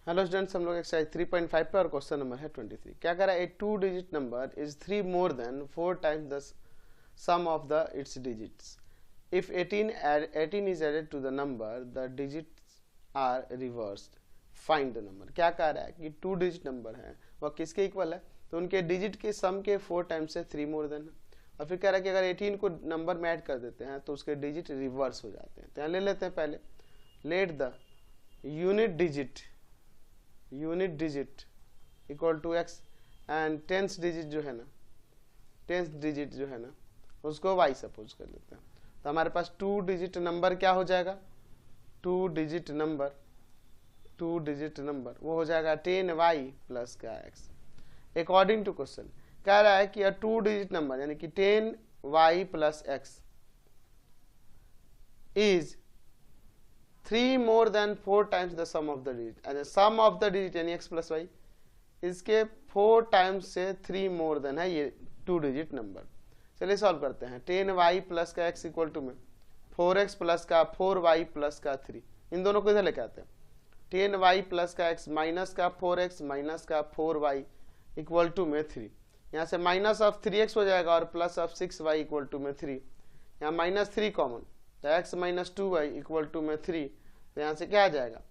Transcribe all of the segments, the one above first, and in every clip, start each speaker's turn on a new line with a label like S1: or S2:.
S1: Hello students, हम लोग exercise 3.5 पे और क्वेश्चन नंबर है 23। क्या कह रहा है? A 2 digit number is 3 more than 4 times the sum of the its digits. If 18 is added to the number the digits are reversed, find the number. क्या कह रहा है कि 2 डिजिट नंबर है वह किसके इक्वल है? तो उनके डिजिट के सम के 4 टाइम्स से 3 मोर देन है। और फिर कह रहा है कि अगर 18 को नंबर में ऐड कर देते हैं तो उसके डिजिट रिवर्स हो जाते हैं। तो यहाँ ले लेते हैं पहले, let the unit digit equal to X and tens digit जो है ना उसको वाई सपोज कर लेते हैं। तो हमारे पास 2 डिजिट नंबर क्या हो जाएगा? 2 डिजिट नंबर वो हो जाएगा 10y प्लस का x। अकॉर्डिंग टू क्वेश्चन कह रहा है कि 2 डिजिट नंबर यानी कि 10y plus x is 3 more than 4 times the sum of the digit. Sum of the digit यानी x प्लस वाई, इसके 4 टाइम्स से 3 मोर देन है ये 2 डिजिट नंबर। चलिए सॉल्व करते हैं। 10y प्लस का x इक्वल टू में 4x प्लस का 4y प्लस का 3, इन दोनों को इधर लेके आते हैं। 10y प्लस का x माइनस का 4x माइनस का 4y इक्वल टू में 3। यहाँ से माइनस ऑफ 3x हो जाएगा और plus of 6y equal to में 3। यहाँ माइनस 3 कॉमन, तो x minus 2y equal to में 3। तो यहाँ से क्या आ जाएगा?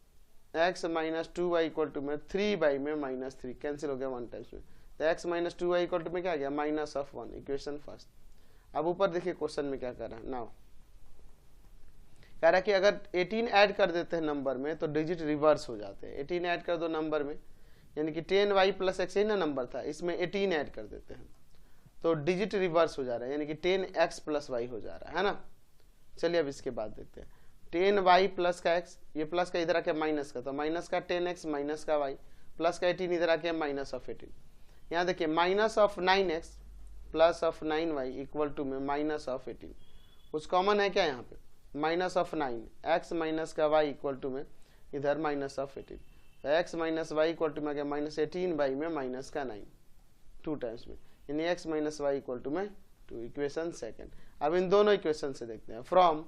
S1: x minus 2y equal to में 3 में माइनस 3 कैंसिल हो गया 1 टाइम्स में। तो x minus 2y equal to में क्या आ गया? Minus of 1। Equation first. अब ऊपर देखिए क्वेश्चन में क्या कर रहा है। नाउ कह रहा है कि अगर 18 ऐड कर देते हैं नंबर में तो डिजिट रिवर्स हो जाते हैं। 18 ऐड कर दो नंबर में, यानी कि 10y प्लस x ही ना नंबर था, इसमें 18 ऐड कर देते हैं तो डिजिट रिवर्स हो जा रहा है, यानी कि 10x प्लस y हो जा रहा है ना। चलिए अब इसके बाद देखते हैं। 10y प्लस का x, ये प्लस का इधर आके माइनस का, तो माइनस का 10x माइनस का y प्लस का 18 इधर आके माइनस ऑफ 18। यहाँ देखिए minus of 9x plus of 9y equal to में माइनस ऑफ 18। कुछ कॉमन है क्या यहाँ पे? माइनस ऑफ 9x माइनस का y इक्वल टू में इधर माइनस ऑफ 18। तो x minus Y equal to में क्या? माइनस 18 में माइनस का 9 2 टाइम्स में, यानी x minus Y equal to में 2। Equation second. अब इन दोनों इक्वेशन से देखते हैं। From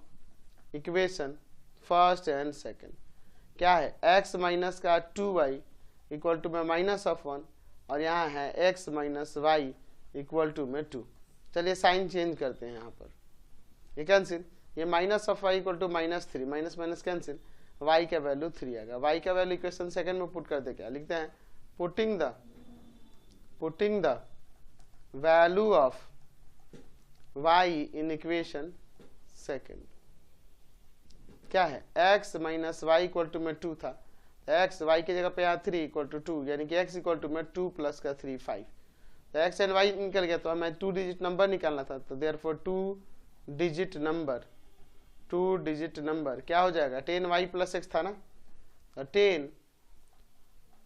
S1: equation first and second क्या है? x माइनस का 2y इक्वल टू में माइनस ऑफ 1 और यहाँ है x minus Y equal to में 2। चलिए साइन चेंज करते हैं। यहाँ पर ये कैंसिल, ये minus of Y equal to minus 3, minus minus cancel, y का वैल्यू 3 आएगा। y का वैल्यू इक्वेशन सेकेंड में पुट कर दे, क्या लिखते हैं? Putting the value of y in equation second क्या है? x minus Y equal to में 2 था, x y की जगह पे यहाँ 3 इक्वल टू 2, यानी कि x इक्वल टू में 2 प्लस का 3 5। तो x एंड y निकल गया, तो हमें 2 डिजिट नंबर निकालना था। तो देयरफॉर 2 डिजिट नंबर क्या हो जाएगा? 10y प्लस x था ना, तो 10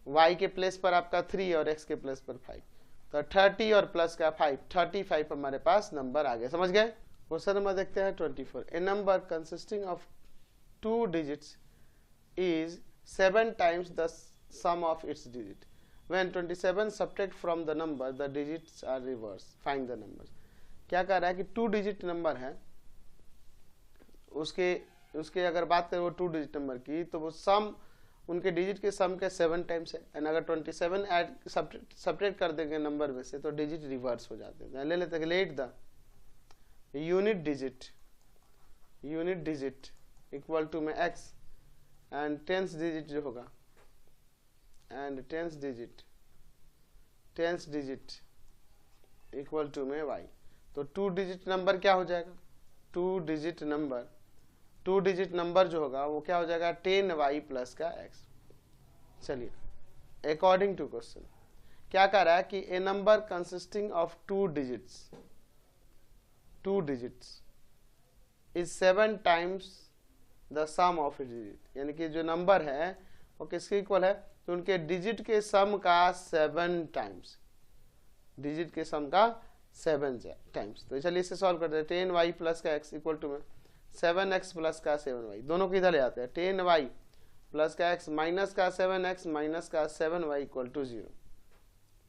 S1: y के प्लेस पर आपका 3 और x के प्लेस पर 5, तो 30 और प्लस का 5 35 हमारे पास नंबर आ गया। समझ गए? क्वेश्चन नंबर देखते हैं 24। A number consisting of 2 digits is 7 times the sum of its digit. When 27 subtract from the number, the digits are reversed. Find the numbers. क्या कह रहा है कि 2 डिजिट नंबर है, उसके अगर बात करें वो 2 डिजिट नंबर की, तो वो सम उनके डिजिट के सम के 7 टाइम्स है। एंड अगर 27 ऐड सब्ट्रैक्ट कर देंगे नंबर में से तो डिजिट रिवर्स हो जाते हैं। ले लेते हैं, let the unit digit equal to में x एंड टेंस डिजिट जो होगा, and tens digit equal to में y। तो 2 डिजिट नंबर क्या हो जाएगा? 2 डिजिट नंबर जो होगा वो क्या हो जाएगा? 10y प्लस का x। चलिए अकॉर्डिंग टू क्वेश्चन क्या कह रहा है कि A number consisting of 2 digits is 7 times the sum of it digit, यानी कि जो नंबर है वो किसके इक्वल है? तो उनके डिजिट के सम का 7 टाइम्स, डिजिट के सम का 7 टाइम्स। तो चलिए इसे सॉल्व करते हैं। 10y प्लस का x इक्वल टू में 7x प्लस का 7y, दोनों को इधर ले आते हैं। 10y प्लस का x माइनस का 7x माइनस का 7y इक्वल टू 0।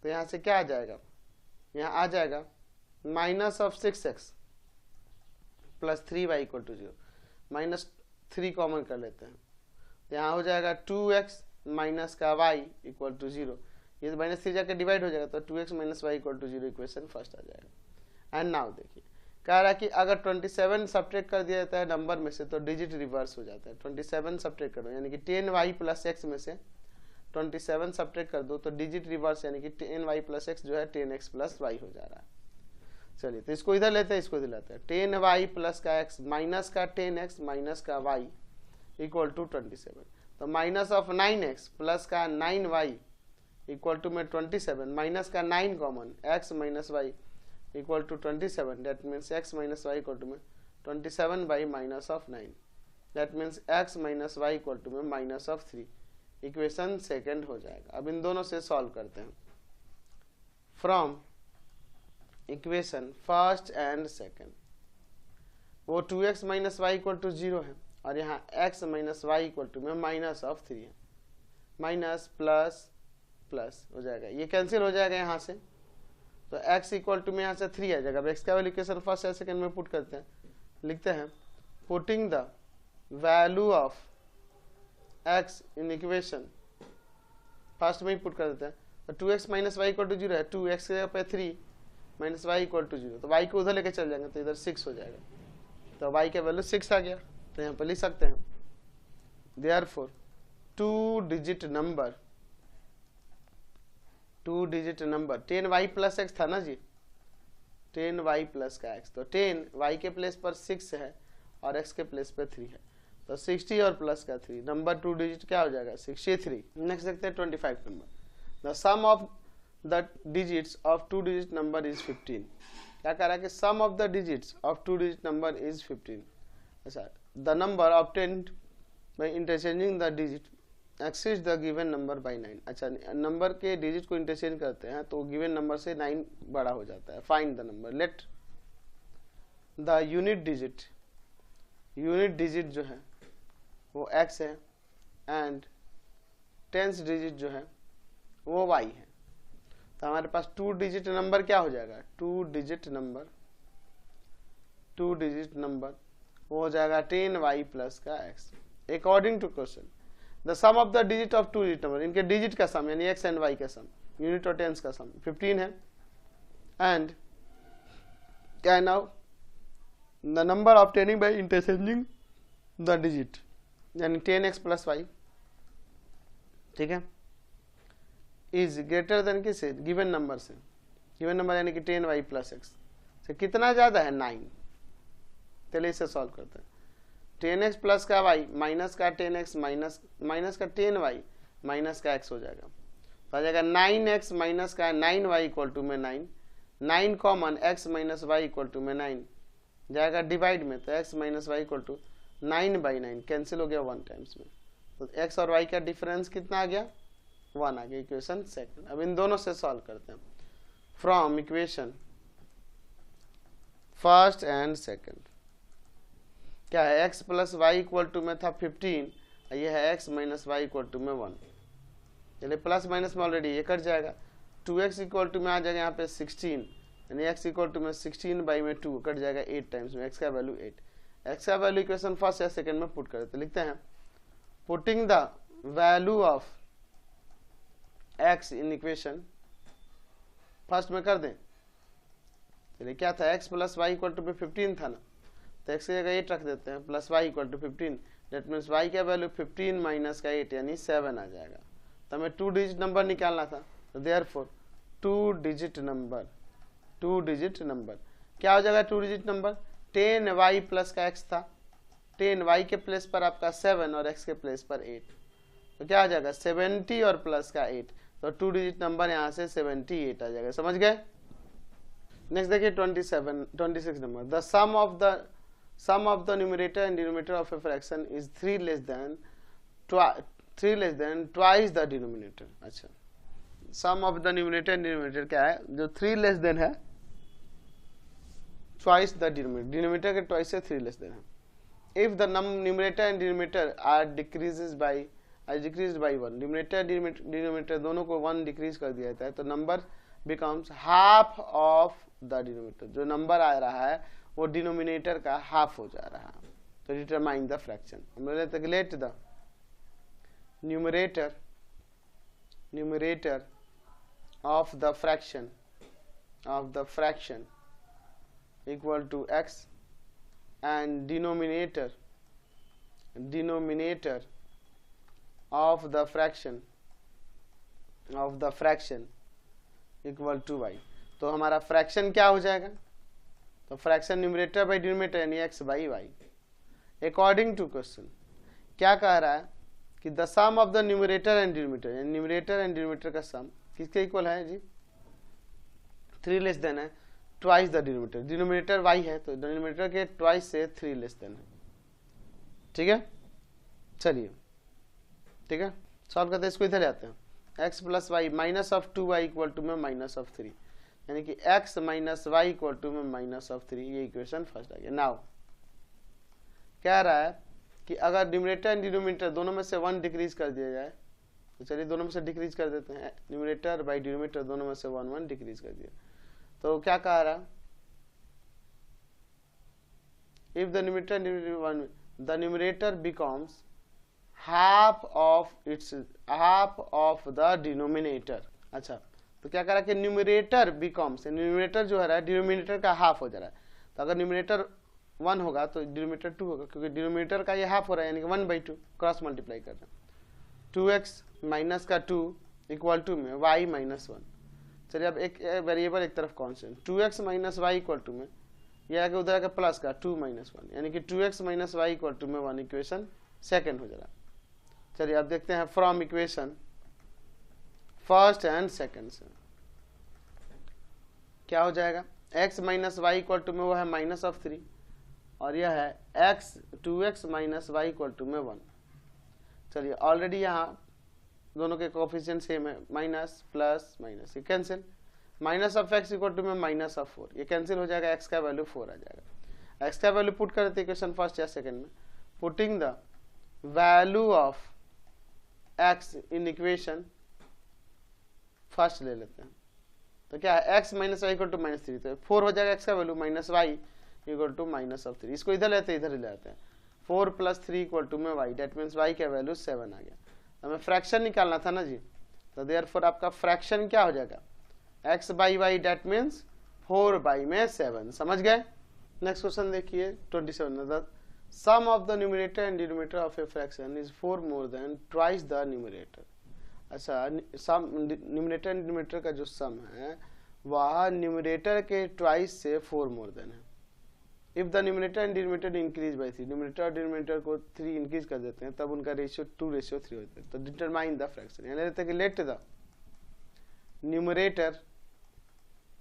S1: तो यहाँ से क्या आ जाएगा? यहाँ आ जाएगा माइनस ऑफ 6x प्लस 3y equal to 0, minus 3 common कर लेते हैं। यहाँ हो जाएगा 2x माइनस का वाई इक्वल टू 0, ये माइनस 3 जाके डिवाइड हो जाएगा तो 2x minus Y equal to 0 equation first आ जाएगा। एंड नाउ देखिए कह रहा है कि अगर 27 सब्ट्रैक्ट कर दिया जाता है नंबर में से तो डिजिट रिवर्स हो जाता है। 27 सब्ट्रैक्ट करो यानी कि 10y प्लस एक्स में से 27 सब्ट्रैक्ट कर दो तो डिजिट रिवर्स यानी कि 10y प्लस एक्स जो है 10x प्लस वाई हो जा रहा है। चलिए तो इसको इधर लेते हैं, इसको इधर लेते हैं। 10y प्लस का x माइनस का 10x माइनस का y इक्वल टू 27, तो माइनस ऑफ 9x प्लस का 9y इक्वल टू में 27 माइनस का 9 common x minus Y equal to 27, that means x minus Y equal to में 27 by minus of 9, that means x minus Y equal to में minus of 3, equation second हो जाएगा। अब इन दोनों से सॉल्व करते हैं। From equation first and second, वो 2x minus Y equal to 0 है और यहाँ x minus Y equal to में माइनस ऑफ 3 है। माइनस प्लस प्लस हो जाएगा, ये कैंसिल हो जाएगा यहाँ से, तो x इक्वल टू में यहाँ से 3 आ जाएगा। अब x का वैल्यू इक्वेशन फर्स्ट या सेकंड में पुट करते हैं, लिखते हैं putting the value of x in equation first में ही पुट कर देते हैं, तो 2x minus Y equal to 0 है, 2x के पे 3 माइनस वाई इक्वल टू 0, तो y को उधर लेके चल जाएंगे तो इधर 6 हो जाएगा, तो y का वैल्यू 6 आ गया। तो यहाँ पर लिख सकते हैं therefore two digit number 10y plus x था ना जी, 10y प्लस का x, तो 10y के प्लेस पर 6 है और x के प्लेस पर 3 है, तो 60 और प्लस का 3, नंबर 2 डिजिट क्या हो जाएगा 63। नेक्स्ट देखते हैं 25 number. The sum of the digits of 2 digit number is 15। क्या कह रहा है कि sum of the digits of 2 digit number is 15। अच्छा, the number obtained by interchanging the digit exceed the given number by 9। अच्छा, number के digit को interchange करते हैं तो गिवन नंबर से 9 बड़ा हो जाता है। Find the number, late the unit digit जो है वो x है एंड टेंस डिजिट जो है वो y है, तो हमारे पास 2 डिजिट नंबर क्या हो जाएगा, 2 डिजिट नंबर वो हो जाएगा 10y प्लस का x। According to question the sum of the digit of 2 digit number, इनके डिजिट का सम यानी x एंड y का सम, यूनिट और टेंस का सम 15 है। एंड क्या है now the number obtaining bye interchanging the digit यानी 10x प्लस वाई, ठीक है, इज ग्रेटर देन किससे, गिवन नंबर से, गिवन नंबर यानी कि 10y प्लस एक्स से कितना ज्यादा है 9। चलिए इसे सॉल्व करते हैं। 10x प्लस का y माइनस का 10x माइनस का 10y माइनस का x हो जाएगा, तो आ जाएगा 9x माइनस का 9y इक्वल टू में 9 common x minus Y equal to में 9 जाएगा डिवाइड में, तो x minus Y equal to 9/9 cancel हो गया 1 टाइम्स में, तो x और y का डिफरेंस कितना आ गया 1 आ गया। Equation second. अब इन दोनों से सॉल्व करते हैं। From equation first and second, क्या है x plus Y equal to में था 15, ये है x minus Y equal to में 1। चलिए प्लस माइनस में ऑलरेडी ये कट जाएगा, 2x इक्वल टू में आ जाएगा यहाँ पे 16 यानी x इक्वल टू में 16 बाई में 2 कट जाएगा 8 टाइम्स में, x का वैल्यू 8। x का वैल्यू इक्वेशन फर्स्ट या सेकंड में पुट कर देते, लिखते हैं putting the value of x in equation first में कर दें। चलिए क्या था x plus Y equal to 15 था ना, तो x की जगह 8 रख देते हैं, plus Y equal to 15, that means y का वैल्यू 15 माइनस का 8 यानी 7 आ जाएगा। तो हमें 2 डिजिट नंबर निकालना था, तो देयरफॉर 2 डिजिट नंबर क्या हो जाएगा 2 डिजिट नंबर, 10y प्लस का x था, 10y के प्लेस पर आपका 7 और x के प्लेस पर 8, तो क्या आ जाएगा 70 और प्लस का 8, तो 2 डिजिट नंबर यहाँ से 78 आ जाएगा। समझ गए। नेक्स्ट देखिए 26 number, the sum of the numerator and denominator of a fraction is 3 less than twice the denominator. अच्छा, sum of the numerator and denominator क्या है, जो 3 लेस देन है ट्वाइस द डिनोमिनेटर, डिनोमिनेटर के ट्वाइस से 3 less than है। If the numerator and denominator are decreased by 1, numerator denominator दोनों को 1 डिक्रीज कर दिया जाता है, तो number becomes half of the denominator, जो नंबर आ रहा है वो डिनोमिनेटर का हाफ हो जा रहा है। तो डिटरमाइन द फ्रैक्शन, हम let the numerator numerator of the fraction equal to x and denominator of the fraction equal to y। तो हमारा फ्रैक्शन क्या हो जाएगा, तो फ्रैक्शन न्यूमरेटर बाई डिनोमिनेटर यानी x by y। According to question क्या कह रहा है कि the sum of the numerator and denominator, यानी न्यूमरेटर एंड डिनोमिनेटर का सम किसके इक्वल है जी, 3 लेस देन है twice the denominator. Denominator y है तो डिनोमिनेटर के ट्वाइस से 3 लेस देन है। ठीक है, चलिए ठीक है, सॉल्व करते हैं इसको। इधर आते हैं, x plus y minus of 2y equal to में माइनस ऑफ 3, यानी कि x minus Y equal to में माइनस ऑफ 3, ये इक्वेशन फर्स्ट आ गया। नाउ कह रहा है कि अगर न्यूमरेटर एंड डिनोमिनेटर दोनों में से 1 डिक्रीज कर दिया जाए, तो चलिए दोनों में से डिक्रीज कर देते हैं। न्यूमरेटर बाई डिनोमिनेटर दोनों में से 1 डिक्रीज कर दिया, तो क्या कह रहा है, if the numerator the numerator becomes half of the denominator। अच्छा, तो क्या करा कि न्यूमरेटर becomes, न्यूमरेटर जो है डिनोमिनेटर का हाफ हो जा रहा है। तो अगर न्यूमरेटर 1 होगा तो डिनोमिनेटर 2 होगा, क्योंकि डिनोमिनेटर का ये हाफ हो रहा है, यानी कि 1/2 क्रॉस मल्टीप्लाई कर रहे हैं। 2x माइनस का 2 इक्वल टू में y माइनस 1। चलिए अब एक वेरिएबल एक तरफ constant, 2x minus Y equal to में यह आगे उधर आगे प्लस का 2 माइनस 1, यानी कि 2x minus Y equal to में 1 इक्वेशन सेकंड हो जा रहा है। चलिए अब देखते हैं from equation first and second से क्या हो जाएगा। x minus Y equal to में वो है माइनस ऑफ 3, और यह है x 2x minus Y equal to में 1। चलिए ऑलरेडी यहाँ दोनों के कोफिशिएंट सेम है, माइनस प्लस माइनस, ये cancel. Minus of x equal to में माइनस ऑफ 4, ये कैंसिल हो जाएगा, x का वैल्यू 4 आ जाएगा। x का वैल्यू पुट कर देते इक्वेशन फर्स्ट या सेकंड में, putting the value of x in equation first ले लेते हैं, तो क्या है x minus Y equal to minus 3, तो 4 हो जाएगा x का value minus Y equal to minus of 3। इसको इधर लेते हैं, इधर ले आते हैं, 4 प्लस 3 इक्वल टू में y, डेट मीन्स y का वैल्यू 7 आ गया। हमें फ्रैक्शन निकालना था ना जी, तो देयरफॉर आपका फ्रैक्शन क्या हो जाएगा, x by Y that means 4 by में 7। समझ गए। नेक्स्ट क्वेश्चन देखिए 27, sum of the numerator and denominator of a fraction is 4 more than twice the numerator. अच्छा, सम न्यूमरेटर एंड डिनोमिनेटर का जो सम है वह न्यूमरेटर के ट्वाइस से 4 मोर देन है। If the numerator and denominator increase by 3, numerator और denominator को 3 इंक्रीज कर देते हैं, तब उनका रेशियो 2:3 होता है। तो डिटरमाइन द फ्रैक्शन, यानी लेते हैं कि let the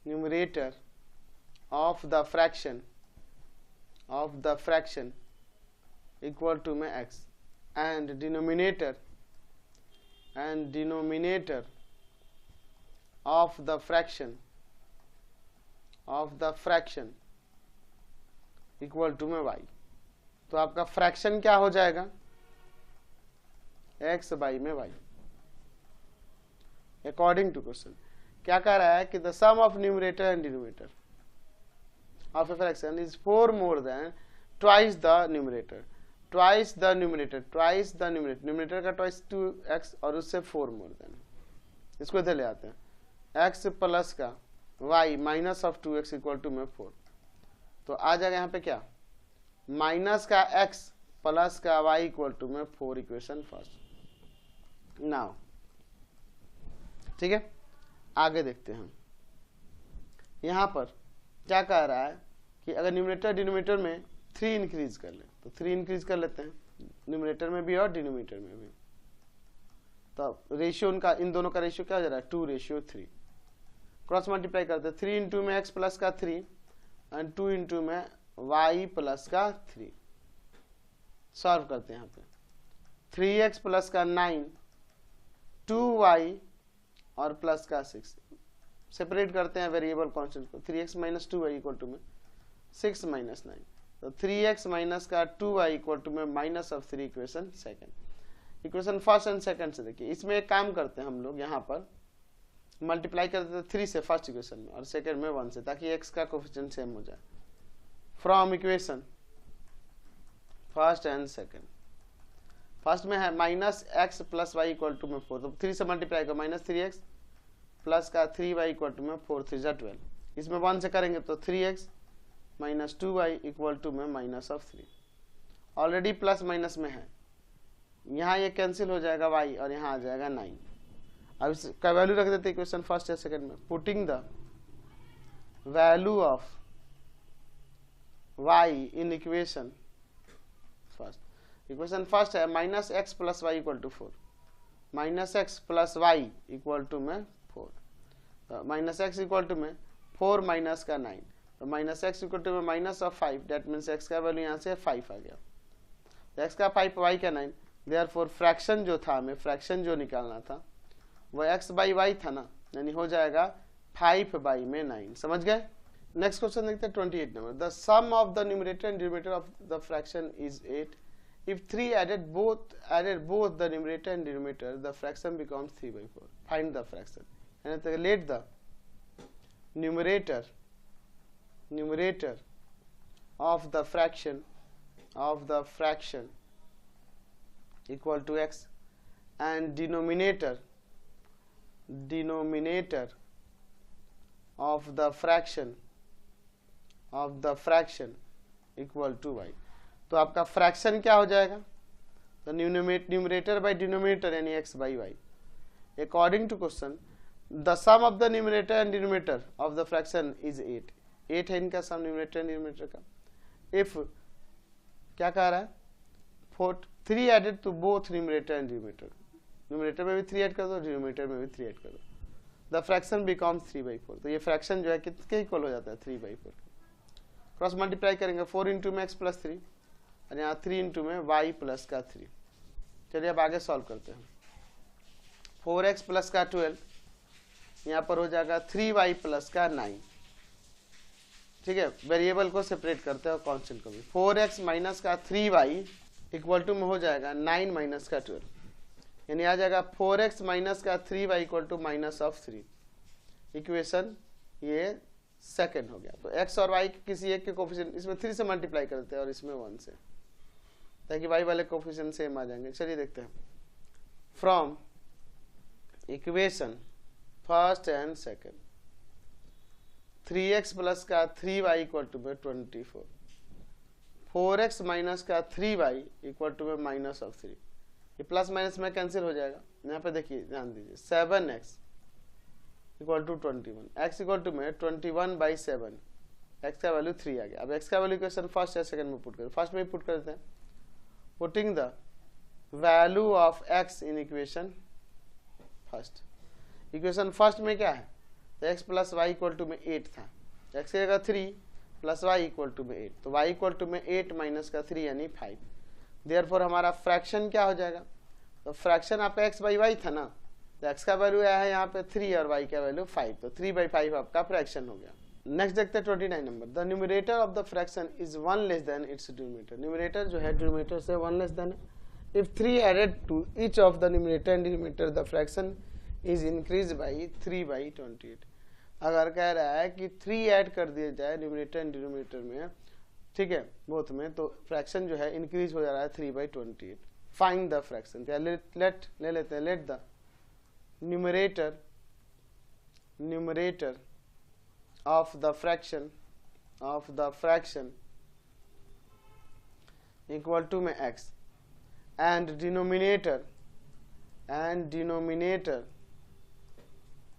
S1: numerator of the fraction equal to में x and denominator of the fraction equal to में y। तो आपका फ्रैक्शन क्या हो जाएगा, x बाई में y। अकॉर्डिंग टू क्वेश्चन क्या कह रहा है कि the sum of numerator and denominator of a fraction is 4 more than twice the numerator, numerator का ट्वाइस 2x और उससे 4 मोर देन। इसको इधर ले आते हैं, x प्लस का y minus of 2x equal to में 4, तो आ जाएगा यहाँ पे क्या, माइनस का x प्लस का y इक्वल टू में 4 इक्वेशन फर्स्ट। नाउ ठीक है, आगे देखते हैं हम। यहां पर क्या कह रहा है कि अगर न्यूमरेटर डिनोमिनेटर में 3 इंक्रीज कर ले, तो 3 इंक्रीज कर लेते हैं, न्यूमरेटर में भी और डिनोमिनेटर में भी। तो रेशियो उनका, इन दोनों का रेशियो क्या हो जा रहा है, 2:3। क्रॉस मल्टीप्लाई करते हैं, 3 इंटू में x प्लस का 3 एंड 2 इंटू में y प्लस का 3। सॉल्व करते हैं यहाँ पे, 3x प्लस का 9, 2y और प्लस का 6। सेपरेट करते हैं वेरिएबल कांस्टेंट को, 3x minus 2y equal to में 6 माइनस 9, तो 3x माइनस का 2y इक्वल टू में minus of 3 equation second. Equation first and second से देखिए, इसमें एक काम करते हैं हम लोग, यहाँ पर मल्टीप्लाई करते हैं 3 से फर्स्ट इक्वेशन में और सेकंड में 1 से, ताकि x का कोफिशिएंट सेम हो जाए। From equation first and second, first में है minus x plus Y equal to में 4, तो 3 से मल्टीप्लाई करो, माइनस 3x प्लस का 3y इक्वल टू में 4 3 जा 12, इसमें 1 से करेंगे तो 3x minus 2y equal to में minus of 3, already plus minus में है, यहाँ ये कैंसिल हो जाएगा y और यहाँ आ जाएगा 9। अब इसका वैल्यू रख देते इक्वेशन फर्स्ट या सेकंड में, putting the value of y in equation first. Equation फर्स्ट है minus x plus Y equal to 4, minus x plus Y equal to में 4, माइनस एक्स इक्वल टू में 4 माइनस का 9, तो माइनस एक्स इक्वल टू में minus of 5, that means x का value यहाँ से 5 आ गया, तो एक्स का 5 वाई का 9, देयरफॉर फ्रैक्शन जो था हमें फ्रैक्शन जो निकालना था वो एक्स बाई वाई था ना, यानी हो जाएगा 5 बाई में 9। समझ गए। नेक्स्ट क्वेश्चन देखते हैं 28 number, the sum of the numerator and denominator of the fraction is 8, if 3 added both the numerator and denominator, the fraction becomes 3 by 4. Find the fraction, and let the numerator of the fraction equal to x and denominator of the fraction equal to y। तो आपका fraction क्या हो जाएगा, तो numerator by denominator यानी x by y. According to question the sum of the numerator and denominator of the fraction is 8 है इनका sum numerator and denominator का। इफ क्या कह रहा है, 3 added to both numerator and denominator, numerator में भी 3 ऐड कर दो, डिनोमिनेटर में भी 3 ऐड कर दो, द फ्रैक्शन बिकम्स 3 बाई 4। तो ये फ्रैक्शन जो है किसके इक्वल हो जाता है, 3 बाई 4। क्रॉस मल्टीप्लाई करेंगे, 4 इंटू में एक्स प्लस 3 और यहाँ 3 इंटू में y प्लस का 3। चलिए अब आगे सॉल्व करते हैं। 4x प्लस का 12 यहाँ पर हो जाएगा 3y प्लस का 9। ठीक है, वेरिएबल को सेपरेट करते हैं और कांस्टेंट को भी। 4x माइनस का 3y इक्वल टू में हो जाएगा 9 माइनस का 12, यानी आ जाएगा 4x माइनस का 3y equal to minus of 3। Equation ये सेकंड हो गया। तो x और y किसी एक के कोफिशिएंट इसमें 3 से मल्टीप्लाई करते हैं और इसमें 1 से, ताकि y वाले कोफिशिएंट सेम आ जाएंगे। चलिए देखते हैं, from equation first and second 3x plus का 3y इक्वल टू में 24, 4x माइनस का 3y इक्वल टू में माइनस ऑफ 3। ये प्लस माइनस में कैंसिल हो जाएगा। यहाँ पे देखिए ध्यान दीजिए, 7x equal to 21, x equal to में 21 बाई 7, x का वैल्यू 3 आ गया। अब x का वैल्यू इक्वेशन फर्स्ट या सेकंड में पुट करें, फर्स्ट में पुट कर देते हैं, putting the value of x in equation first. Equation first में क्या है, तो x plus Y equal to में 8 था, x की जगह 3 प्लस वाई इक्वल टू में 8, तो y इक्वल टू में 8 माइनस का 3 यानी 5। देयरफॉर हमारा फ्रैक्शन क्या हो जाएगा, तो फ्रैक्शन आपका x बाई वाई था ना, तो x का वैल्यू आया है यहाँ पे 3 और y का वैल्यू 5, तो 3 बाई 5 आपका फ्रैक्शन हो गया। नेक्स्ट देखते हैं 29 number, the numerator of the fraction is 1 less than its denominator. Numerator जो है डिनोमिनेटर से 1 लेस देन है। If 3 added to each of the numerator and denominator the fraction is increase by 3 by 28। अगर कह रहा है कि 3 ऐड कर दिया जाए न्यूमरेटर एंड डिनोमिनेटर में, ठीक है, बोथ में, तो फ्रैक्शन जो है इंक्रीज हो जा रहा है 3 बाई 28। फाइंड द फ्रैक्शन, ले लेते हैं, let the numerator of the fraction equal to में x and denominator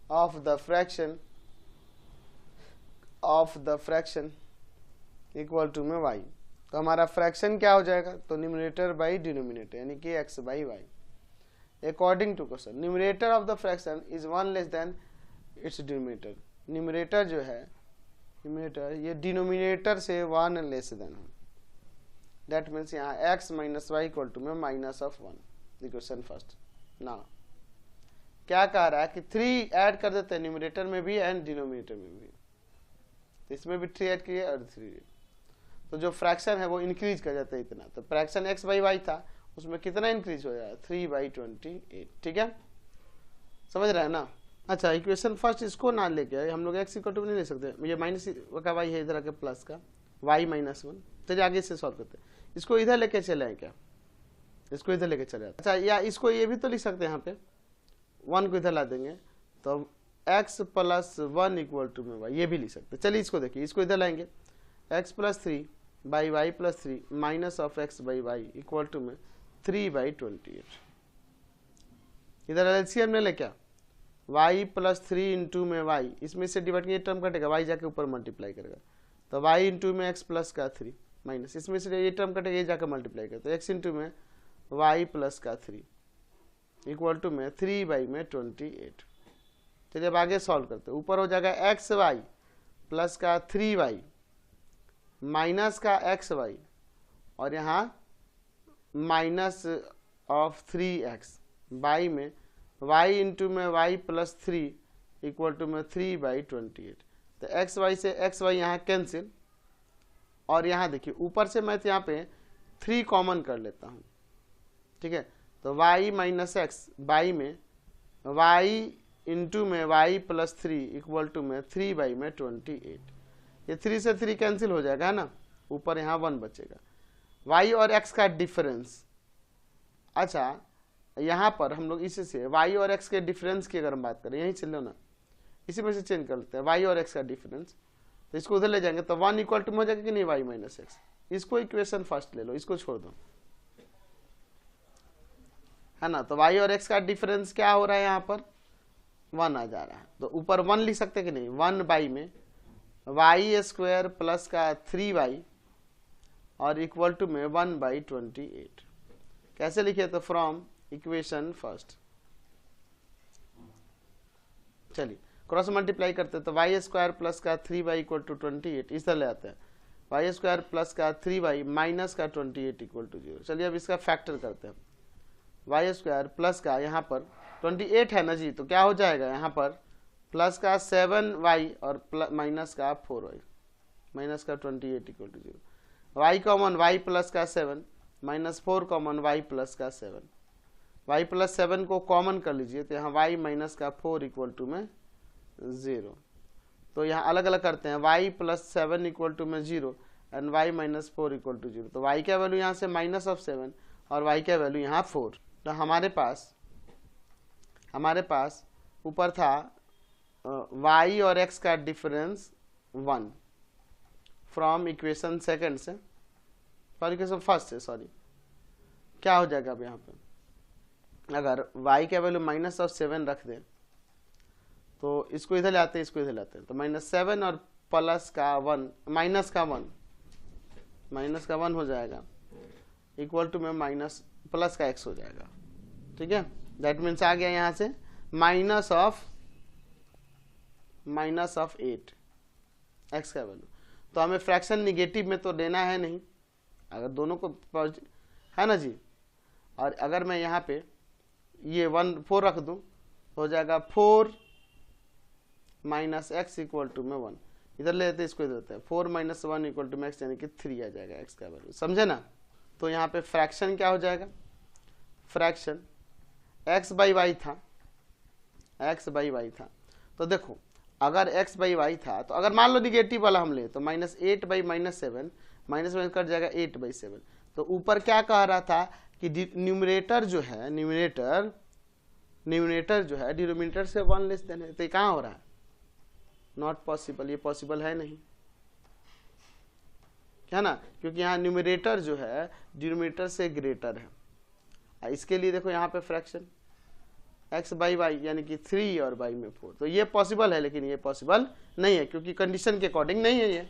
S1: of the fraction equal to में y। तो हमारा फ्रैक्शन क्या हो जाएगा, तो न्यूमरेटर बाई डिनोमिनेटर यानी कि x by y. According to question numerator of the fraction is 1 less than its denominator. Numerator जो है, न्यूमरेटर ये डिनोमिनेटर से 1 लेस देन है, दैट मीन्स यहाँ x minus Y equal to में माइनस ऑफ 1। इक्वेशन फर्स्ट ना क्या कह रहा है कि 3 ऐड कर देते हैं न्यूमरेटर में भी एंड डिनोमिनेटर में भी, इसमें भी 3 ऐड किए और 3, तो जो फ्रैक्शन है वो इंक्रीज कर जाता है इतना। तो फ्रैक्शन x बाई वाई था, उसमें कितना इंक्रीज हो जाएगा 3 बाई 28। ठीक है, समझ रहे हैं ना। अच्छा, इक्वेशन फर्स्ट इसको ना लेके हम लोग x इक्वल टू नहीं ले सकते, ये माइनस का y है, इधर आके प्लस का y माइनस 1। चलिए आगे से सॉल्व करते हैं, इसको इधर लेके चले आए क्या, इसको इधर लेके चले जाते। अच्छा, या इसको ये भी तो लिख सकते हैं, यहाँ पे 1 को इधर ला देंगे तो x प्लस 1 इक्वल टू में y, ये भी लिख सकते हैं। चलिए इसको देखिए, इसको इधर लाएंगे x plus 3 by y plus 3 minus of x by y equal to में 3/28। इधर एलसीएम ले क्या, y प्लस 3 इंटू में y, इसमें से डिवाइड ये टर्म कटेगा, y जाके ऊपर मल्टीप्लाई करेगा तो y इंटू में x प्लस का 3 माइनस, इसमें से ये टर्म कटेगा, ये जाकर मल्टीप्लाई करेगा तो x इंटू में y प्लस का 3 इक्वल टू में 3/28। चलिए अब आगे सॉल्व करते हैं। ऊपर हो जाएगा एक्स वाई प्लस का 3y माइनस का xy और यहाँ माइनस ऑफ 3x बाई में y इंटू में y प्लस 3 इक्वल टू में 3/28। तो xy से xy यहाँ कैंसिल और यहाँ देखिए ऊपर से मैं यहाँ पे 3 कॉमन कर लेता हूँ, ठीक है। तो y माइनस एक्स बाई में y इंटू में y प्लस 3 इक्वल टू में 3/28। ये 3 से 3 कैंसिल हो जाएगा, है ना, ऊपर यहाँ 1 बचेगा। y और x का डिफरेंस, अच्छा यहाँ पर हम लोग इसी से y और x के डिफरेंस की अगर हम बात करें, यहीं चलो ना, इसी में से चेंज कर लेते हैं y और x का डिफरेंस, तो इसको उधर ले जाएंगे तो 1 इक्वल टू हो जाएगा कि नहीं y माइनस एक्स। इसको इक्वेशन फर्स्ट ले लो, इसको छोड़ दो, है ना। तो y और x का डिफरेंस क्या हो रहा है, यहाँ पर 1 आ जा रहा है, तो ऊपर 1 लिख सकते कि नहीं, 1 बाई में y स्क्वायर प्लस का 3y और इक्वल टू में 1/28। कैसे लिखे, तो फ्रॉम इक्वेशन फर्स्ट। चलिए क्रॉस मल्टीप्लाई करते हैं तो y स्क्वायर प्लस का 3y इक्वल टू 28, इस तरह ले आते हैं y स्क्वायर प्लस का 3y माइनस का 28 इक्वल टू 0। चलिए अब इसका फैक्टर करते हैं, y स्क्वायर प्लस का यहाँ पर 28 है ना जी, तो क्या हो जाएगा यहाँ पर प्लस का 7y और माइनस का 4y माइनस का 28 equal to 0। y common y plus का 7 माइनस 4 कॉमन y प्लस का 7, y प्लस 7 को कॉमन कर लीजिए तो यहाँ y माइनस का 4 इक्वल टू में 0। तो यहाँ अलग अलग करते हैं, y प्लस 7 इक्वल टू में 0 and y minus 4 equal to 0। तो y का वैल्यू यहाँ से माइनस ऑफ 7 और y का वैल्यू यहाँ 4। तो हमारे पास ऊपर था y और x का डिफरेंस 1 फ्रॉम इक्वेशन सेकंड से, इक्वेशन फर्स्ट से, सॉरी, क्या हो जाएगा अब यहाँ पे, अगर y का वैल्यू माइनस ऑफ 7 रख दें तो इसको इधर ले आते हैं, इसको इधर ले आते हैं, तो -7 और प्लस का 1 माइनस का 1 हो जाएगा इक्वल टू में माइनस प्लस का x हो जाएगा, ठीक है। दैट मीन्स आ गया यहाँ से माइनस ऑफ 8 x का वैल्यू। तो हमें फ्रैक्शन निगेटिव में तो देना है नहीं, अगर दोनों को है ना जी, और अगर मैं यहाँ पे ये 4 रख दूं हो जाएगा 4 माइनस एक्स इक्वल टू में 1, इधर ले लेते इसको इधर लेते हैं 4 माइनस 1 इक्वल टू में एक्स यानी कि 3 आ जाएगा x का वैल्यू, समझे ना। तो यहाँ पे फ्रैक्शन क्या हो जाएगा, फ्रैक्शन x बाई वाई था, तो देखो अगर x बाई वाई था तो अगर मान लो निगेटिव वाला हम ले तो -8 बाई -7 माइनस में कट जाएगा 8/7। तो ऊपर क्या कह रहा था कि न्यूमरेटर जो है डिनोमिनेटर से 1 लेस देन है, तो ये कहाँ हो रहा है, नॉट पॉसिबल, ये पॉसिबल है नहीं, क्या ना, क्योंकि यहाँ न्यूमरेटर जो है डिनोमिनेटर से ग्रेटर है। इसके लिए देखो यहाँ पे फ्रैक्शन x बाई वाई यानी कि 3 और y में 4, तो ये पॉसिबल है, लेकिन ये पॉसिबल नहीं है क्योंकि कंडीशन के अकॉर्डिंग नहीं है ये।